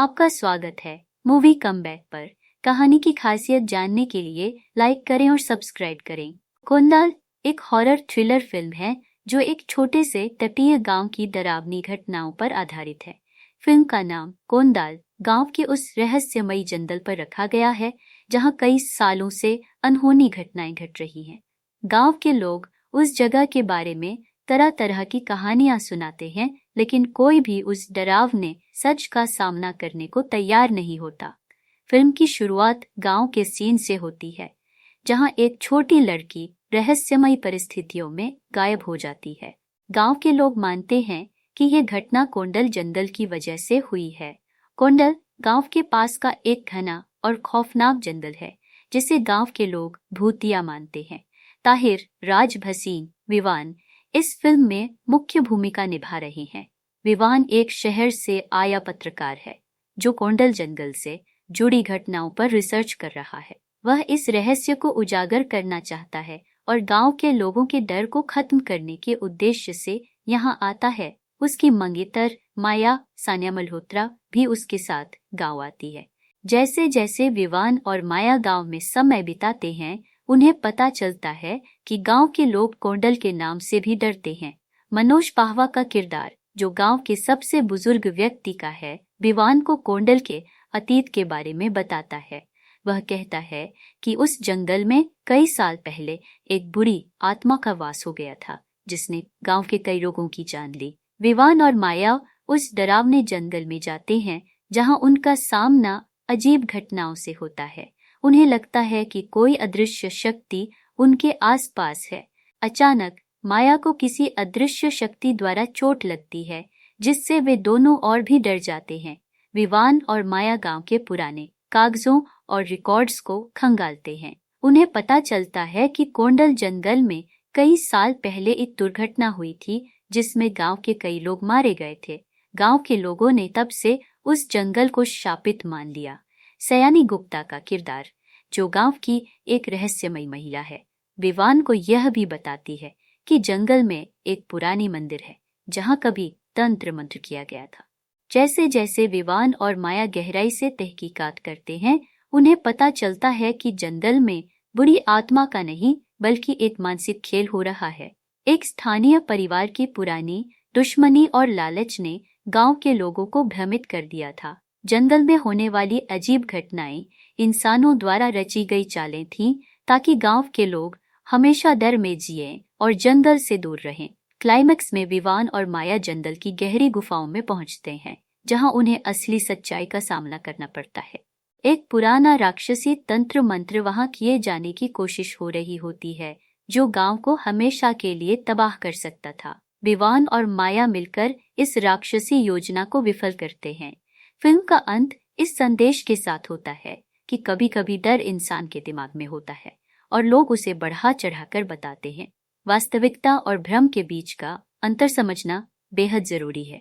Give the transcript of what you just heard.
आपका स्वागत है मूवी कमबैक पर। कहानी की खासियत जानने के लिए लाइक करें और सब्सक्राइब करें। कोंडाल एक हॉरर थ्रिलर फिल्म है जो एक छोटे से तटीय गांव की डरावनी घटनाओं पर आधारित है। फिल्म का नाम कोंडाल गांव के उस रहस्यमयी जंगल पर रखा गया है जहां कई सालों से अनहोनी घटनाएं घट रही हैं। गांव के लोग उस जगह के बारे में तरह तरह की कहानियां सुनाते हैं, लेकिन कोई भी उस डरावने सच का सामना करने को तैयार नहीं होता। फिल्म की शुरुआत गांव के सीन से होती है जहां एक छोटी लड़की रहस्यमयी परिस्थितियों में गायब हो जाती है। गांव के लोग मानते हैं कि यह घटना कोंडल जंगल की वजह से हुई है। कोंडल गांव के पास का एक घना और खौफनाक जंगल है जिसे गांव के लोग भूतिया मानते हैं। ताहिर, राज भसीन, विवान इस फिल्म में मुख्य भूमिका निभा रहे हैं। विवान एक शहर से आया पत्रकार है जो कोंडल जंगल से जुड़ी घटनाओं पर रिसर्च कर रहा है। वह इस रहस्य को उजागर करना चाहता है और गांव के लोगों के डर को खत्म करने के उद्देश्य से यहाँ आता है। उसकी मंगेतर माया सान्या मल्होत्रा भी उसके साथ गांव आती है। जैसे जैसे विवान और माया गांव में समय बिताते हैं, उन्हें पता चलता है कि गांव के लोग कोंडल के नाम से भी डरते हैं। मनोज पाहवा का किरदार, जो गांव के सबसे बुजुर्ग व्यक्ति का है, विवान को कोंडल के अतीत के बारे में बताता है। वह कहता है कि उस जंगल में कई साल पहले एक बुरी आत्मा का वास हो गया था जिसने गांव के कई लोगों की जान ली। विवान और माया उस डरावने जंगल में जाते हैं जहां उनका सामना अजीब घटनाओं से होता है। उन्हें लगता है कि कोई अदृश्य शक्ति उनके आसपास है। अचानक माया को किसी अदृश्य शक्ति द्वारा चोट लगती है जिससे वे दोनों और भी डर जाते हैं। विवान और माया गांव के पुराने कागजों और रिकॉर्ड्स को खंगालते हैं। उन्हें पता चलता है कि कोंडल जंगल में कई साल पहले एक दुर्घटना हुई थी जिसमें गांव के कई लोग मारे गए थे। गांव के लोगों ने तब से उस जंगल को शापित मान लिया। सयानी गुप्ता का किरदार, जो गांव की एक रहस्यमयी महिला है, विवान को यह भी बताती है कि जंगल में एक पुरानी मंदिर है जहां कभी तंत्र मंत्र किया गया था। जैसे जैसे विवान और माया गहराई से तहकीकात करते हैं, उन्हें पता चलता है कि जंगल में बुरी आत्मा का नहीं बल्कि एक मानसिक खेल हो रहा है। एक स्थानीय परिवार की पुरानी दुश्मनी और लालच ने गांव के लोगों को भ्रमित कर दिया था। जंगल में होने वाली अजीब घटनाएं इंसानों द्वारा रची गई चालें थीं ताकि गांव के लोग हमेशा डर में जिएं और जंगल से दूर रहें। क्लाइमैक्स में विवान और माया जंगल की गहरी गुफाओं में पहुंचते हैं जहां उन्हें असली सच्चाई का सामना करना पड़ता है। एक पुराना राक्षसी तंत्र मंत्र वहां किए जाने की कोशिश हो रही होती है जो गांव को हमेशा के लिए तबाह कर सकता था। विवान और माया मिलकर इस राक्षसी योजना को विफल करते हैं। फिल्म का अंत इस संदेश के साथ होता है कि कभी कभी डर इंसान के दिमाग में होता है और लोग उसे बढ़ा चढ़ाकर बताते हैं। वास्तविकता और भ्रम के बीच का अंतर समझना बेहद जरूरी है।